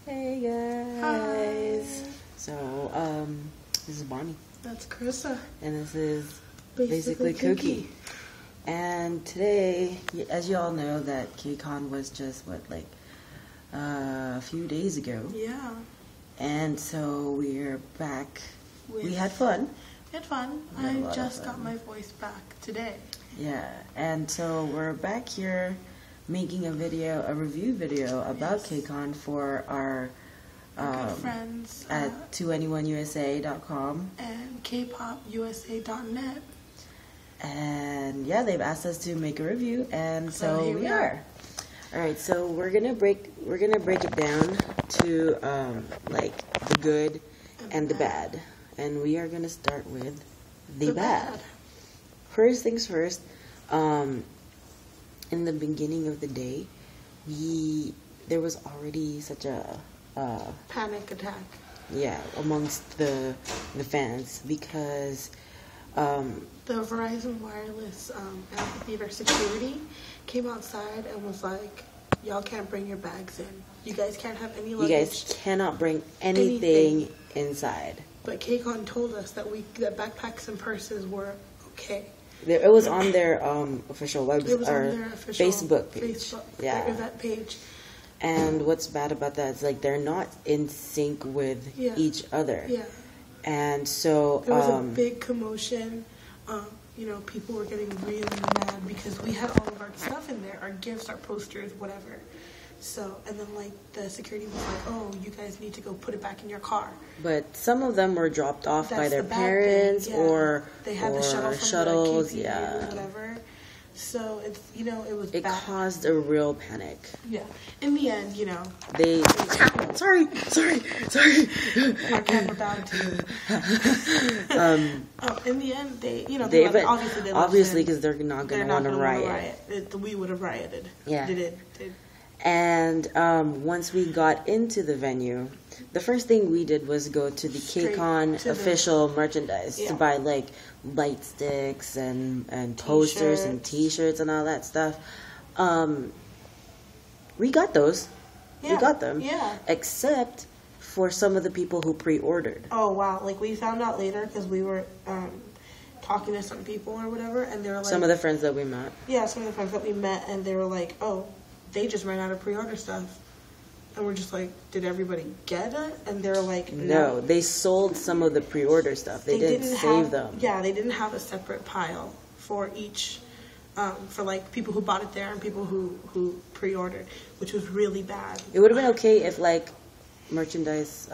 Hey guys. Hi. So, this is Bonnie. That's Carissa. And this is Basically Cookie. And today, as you all know, that KCON was just, a few days ago. Yeah. And so we're back. We had fun. We had fun. I just got my voice back today. Yeah. And so we're back here making a review video about KCON for our good friends at 2anyoneusa.com and kpopusa.net. And yeah, they've asked us to make a review, and so here we are. All right, so we're gonna break it down to the good and the bad, and we are gonna start with the bad. First things first. In the beginning of the day, there was already such a panic attack. Yeah, amongst the fans because the Verizon Wireless amphitheater security came outside and was like, "Y'all can't bring your bags in. You guys can't have any luggage. You guys cannot bring anything inside." But KCON told us that that backpacks and purses were okay. It was on their official website, it was on their official Facebook page. Their event page. And what's bad about that is they're not in sync with each other. Yeah. And so there was a big commotion. People were getting really mad because we had all of our stuff in there, our gifts, our posters, whatever. So, and then the security was like, "Oh, you guys need to go put it back in your car." But some of them were dropped off by their the parents, or they had the shuttles, the KPOPUSA or whatever. So it's it bad. Caused a real panic. Yeah. In the end, they sorry. Our camera bowed to you. In the end, they obviously because they're not going to want to riot. We would have rioted. Yeah. They did. And once we got into the venue, the first thing we did was go to the KCON official merchandise to buy light sticks and posters and T-shirts and all that stuff. We got those. Yeah. We got them. Yeah. Except for some of the people who pre-ordered. Oh wow! We found out later because we were talking to some people or whatever, and they were like, some of the friends that we met. Yeah, some of the friends that we met, and they were like, "Oh, they just ran out of pre-order stuff." And we're just like, "Did everybody get it?" And they're like, "No, they sold some of the pre-order stuff. They didn't save them." Yeah, they didn't have a separate pile for each, for people who bought it there and people who pre-ordered, which was really bad. It would have been okay if merchandise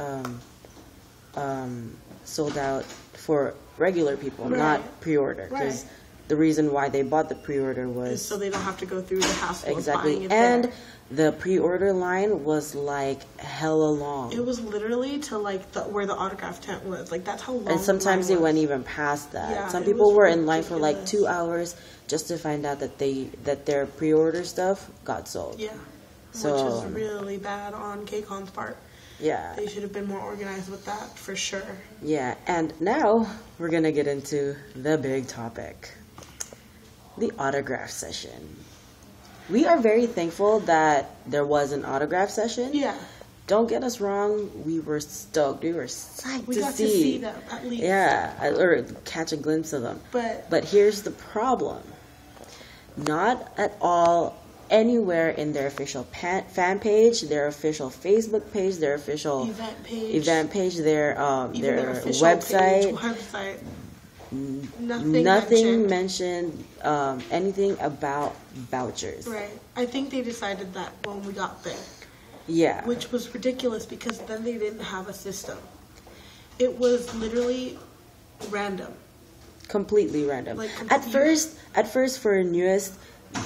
sold out for regular people, not pre-order, because the reason why they bought the pre-order was so they don't have to go through the hassle of buying it and there. The pre-order line was hella long. It was literally to where the autograph tent was. That's how long. And sometimes they went even past that. Yeah, some people were in line for 2 hours just to find out that their pre-order stuff got sold. Yeah, which is really bad on KCON's part. Yeah. They should have been more organized with that, for sure. Yeah, and now we're going to get into the big topic. The autograph session. We are very thankful that there was an autograph session. Yeah. Don't get us wrong, we were stoked. We were psyched to see them, at least. Yeah, or catch a glimpse of them. But here's the problem. Not at all anywhere in their official fan page, their official Facebook page, their official event page, their website. Nothing mentioned anything about vouchers. Right. I think they decided that when we got there. Yeah. Which was ridiculous because then they didn't have a system. It was literally random. Completely random. At first for newest,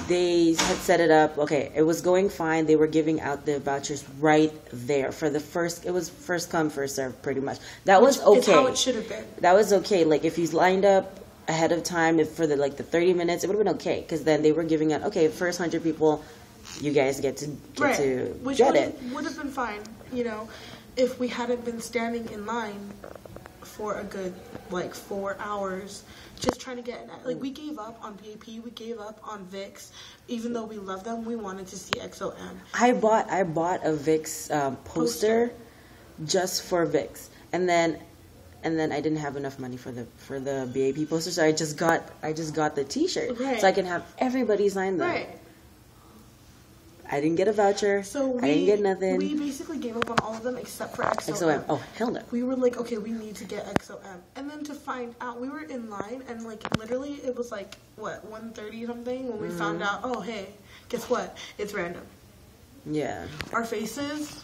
they had set it up. Okay, it was going fine. They were giving out the vouchers right there for the first. It was first come first serve, pretty much. That was okay. It's how it should have been. That was okay. If you lined up ahead of time for the 30 minutes, it would have been okay because then they were giving out. Okay, first 100 people, you guys get to get it. Would have been fine. If we hadn't been standing in line for a good, like, 4 hours just trying to get, like, we gave up on B.A.P, we gave up on VIX. Even though we love them, we wanted to see EXO-M. I bought a VIX poster just for VIX, and then I didn't have enough money for the B.A.P poster, so I just got the T-shirt, right, so I can have everybody sign them. Right. I didn't get a voucher. So I didn't get nothing. We basically gave up on all of them except for EXO-M. EXO-M. Oh, hell no. We were like, okay, we need to get EXO-M. And then to find out, we were in line, and, like, literally it was, like, what, 1:30 something when we found out, oh, hey, guess what? It's random. Yeah. Our faces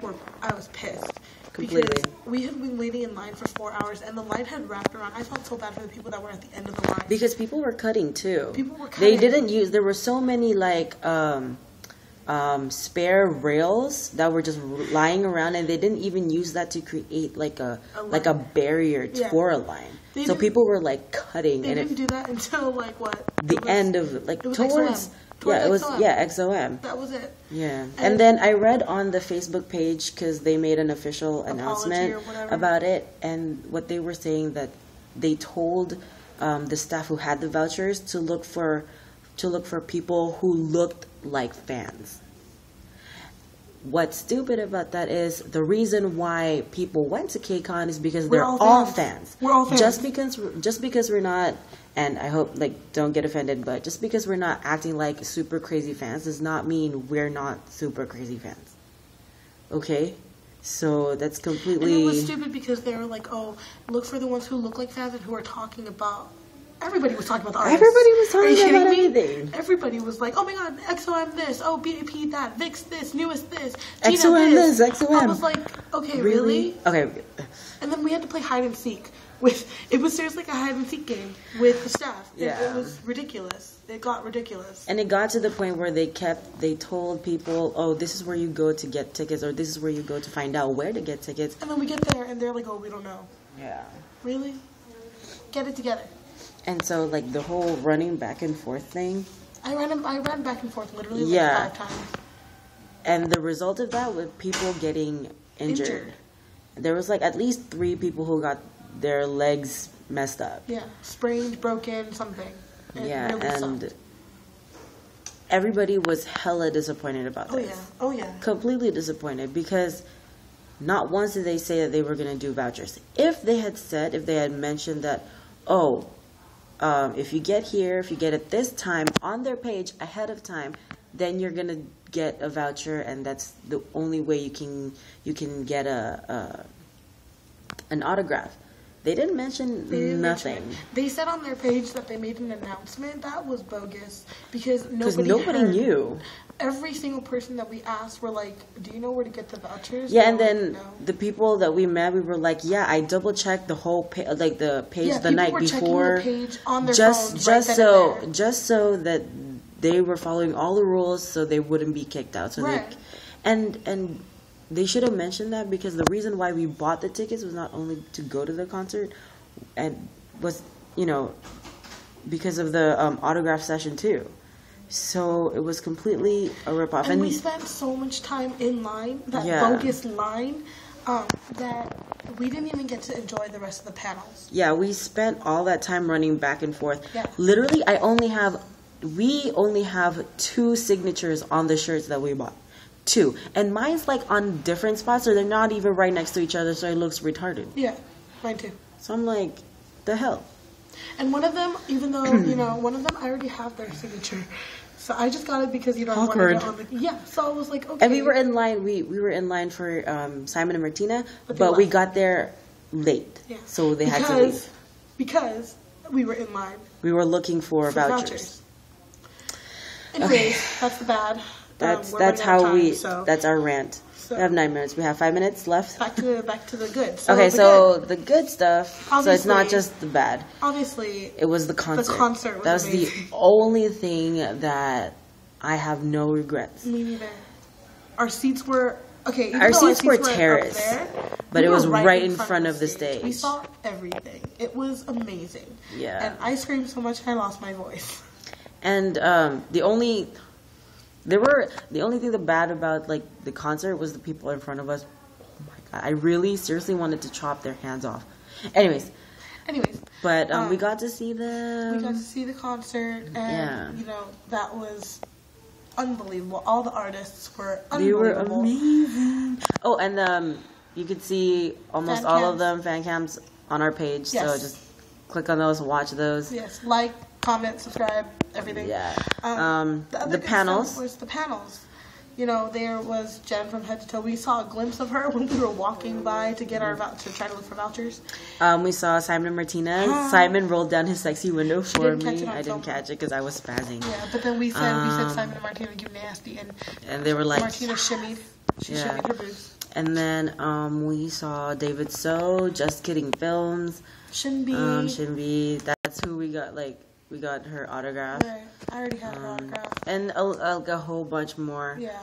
were, I was pissed. Completely. Because we had been waiting in line for 4 hours, and the line had wrapped around. I felt so bad for the people that were at the end of the line. Because people were cutting, too. People were cutting. They didn't use, there were so many, like, spare rails that were just lying around, and they didn't even use that to create, like a barrier for a line. So people were, like, cutting. They didn't do that until, like, what? The end of, like, towards... Yeah, it was EXO-M. That was it. Yeah, and then I read on the Facebook page because they made an official announcement about it, and what they were saying that they told the staff who had the vouchers to look for people who looked like fans. What's stupid about that is the reason why people went to KCON is because they're all fans. We're all fans. Just because we're not. And I hope, like, don't get offended, but just because we're not acting like super crazy fans does not mean we're not super crazy fans. Okay? So that's completely... And it was stupid because they were like, oh, look for the ones who look like fans and who are talking about... Everybody was talking about the artists. Everybody was talking about everything. Everybody was like, oh my god, EXO-M this, oh, B.A.P that, VIX this, newest this, EXO-M this, EXO-M. I was like, okay, really? Okay. And then we had to play hide and seek. It was seriously like a hide and seek game with the staff. It was ridiculous. It got ridiculous. And it got to the point where they told people, oh, this is where you go to get tickets, or this is where you go to find out where to get tickets. And then we get there and they're like, oh, we don't know. Yeah. Really? Get it together. And so, like, the whole running back and forth thing. I ran back and forth literally like 5 times. And the result of that was people getting injured. There was, like, at least 3 people who got their legs messed up. Yeah, sprained, broken, something. And everybody was hella disappointed about this. Oh yeah. Completely disappointed because not once did they say that they were going to do vouchers. If they had mentioned that, if you get here, if you get it this time on their page ahead of time, then you're going to get a voucher, and that's the only way you can get an autograph. They didn't mention nothing. They said on their page that they made an announcement. That was bogus because nobody knew. Every single person that we asked were like, do you know where to get the vouchers? Yeah, and then the people that we met, we were like, yeah, I double checked the whole the page the night before, the page on their just so that they were following all the rules, so they wouldn't be kicked out. So and they should have mentioned that, because the reason why we bought the tickets was not only to go to the concert, and was, because of the autograph session too. So it was completely a ripoff. And we spent so much time in line, that bogus line, that we didn't even get to enjoy the rest of the panels. Yeah, we spent all that time running back and forth. Yeah. Literally, we only have 2 signatures on the shirts that we bought. 2. And mine's like on different spots, so they're not even right next to each other, so it looks retarded. Yeah, mine too. So I'm like, the hell? And one of them, even though, one of them, I already have their signature. So I just got it because, I wanted it on the... Yeah, so I was like, okay. And we were in line, we were in line for Simon and Martina, but we got there late. Yeah. So they had to leave. Because we were in line. We were looking for vouchers. Anyways, that's the bad. That's our rant. So we have 9 minutes. We have 5 minutes left. Back to the good. The good stuff. Obviously, so it's not just the bad. Obviously, it was the concert. The concert was amazing. The only thing that I have no regrets. Me neither. Our seats were okay. Our seats were terraced, but it was right in front of the stage. We saw everything. It was amazing. Yeah. And I screamed so much I lost my voice. And the only thing bad about the concert was the people in front of us. Oh my I really seriously wanted to chop their hands off. Anyways, but we got to see them. We got to see the concert, and you know, that was unbelievable. All the artists were unbelievable. They were amazing. Oh, and you could see almost all of them fan cams on our page. Yes. So just click on those, watch those. Yes, like, comment, subscribe, everything. Yeah. The panels. Was the panels. You know, there was Jen from head to toe. We saw a glimpse of her when we were walking by to get our to try to look for vouchers. We saw Simon Martinez. Simon rolled down his sexy window for me. I didn't catch it because I was spazzing. Yeah, but then we said Simon and Martina, you nasty, and they were like, Martina shimmied. She shimmied her boobs. And then we saw David So, Just Kidding Films. SHIN-B. SHIN-B. That's who we got. Like, we got her autograph. Right. I already had her autograph. And a whole bunch more. Yeah.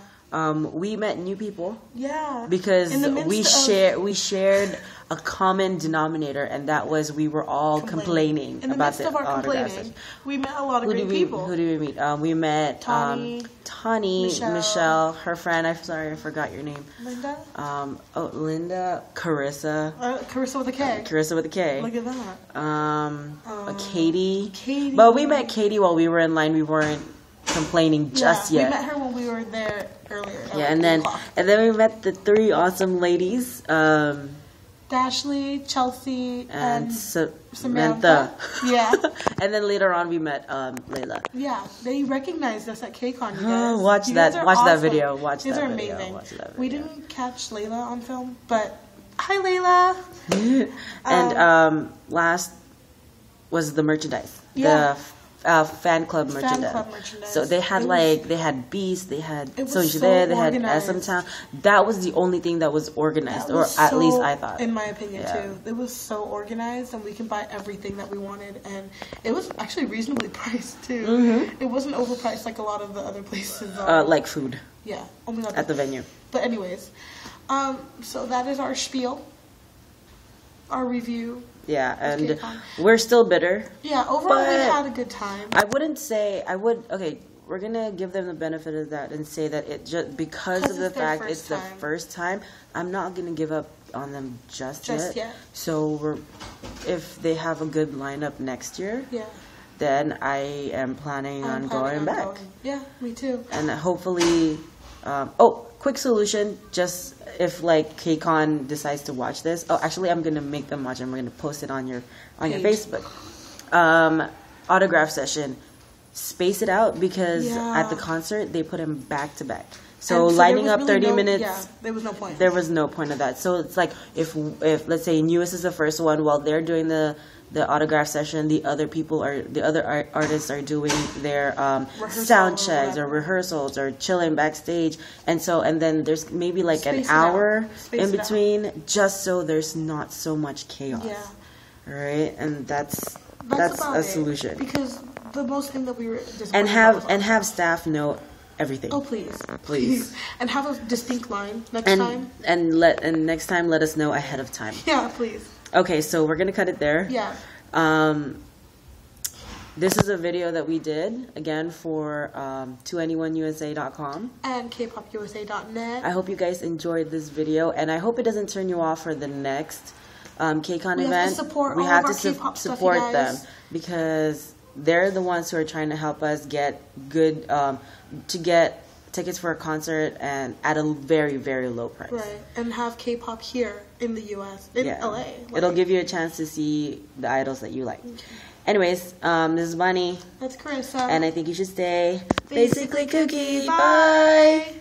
We met new people. Yeah. Because we shared a common denominator, and that was we were all complaining in the about midst of our complaining. We met a lot of great people. Who did we meet? We met Tani, Michelle, her friend. I'm sorry, I forgot your name. Linda. Linda, Carissa. Carissa with a K. Carissa with a K. Look at that. Katie. But we met Katie while we were in line. We weren't complaining just yet. We met her when we were there earlier. Yeah, and then we met the three awesome ladies. Dashley, Chelsea, and Samantha. Yeah. And then later on we met Layla. Yeah, they recognized us at KCON. You guys. Watch that video. These are amazing. We didn't catch Layla on film, but hi Layla. And last was the merchandise. Yeah. The fan club merchandise. So they had they had Beast, they had Soji there, they had SM Town. That was the only thing that was organized, or at least I thought. In my opinion, too. It was so organized, and we could buy everything that we wanted, and it was actually reasonably priced, too. Mm-hmm. It wasn't overpriced like a lot of the other places. Like food. Yeah. Oh my God. At the venue. But anyways, so that is our spiel, our review. Yeah, and we're still bitter. Yeah, overall we had a good time. I wouldn't say okay, we're gonna give them the benefit of that and say that it just because of the fact it's the first time, I'm not gonna give up on them just yet. So if they have a good lineup next year, then I am planning on going back. Yeah, me too. And hopefully quick solution, just if like KCON decides to watch this. Oh, actually, I'm gonna make them watch it. I'm gonna post it on your Facebook. Autograph session. Space it out because at the concert they put them back to back. So lining up 30 minutes. There was no point. There was no point of that. So it's like if let's say Newest is the first one, while they're doing the autograph session, the other artists are doing their sound checks or rehearsals or chilling backstage, and then there's maybe like an hour in between, just so there's not so much chaos. Right, and that's a solution. Because the most thing that we were and have staff know everything. Oh please, and have a distinct line next time. And next time let us know ahead of time. Yeah, please. Okay, so we're gonna cut it there. Yeah. This is a video that we did again for toanyoneUSA.com and kpopusa.net. I hope you guys enjoyed this video, and I hope it doesn't turn you off for the next KCON event. We have to support them because they're the ones who are trying to help us get good to get tickets for a concert and at a very, very low price. Right, and have K-pop here in the U.S., in LA. It'll give you a chance to see the idols that you like. Okay. Anyways, this is Bunny. That's Carissa. And I think you should stay basically kooky. Bye!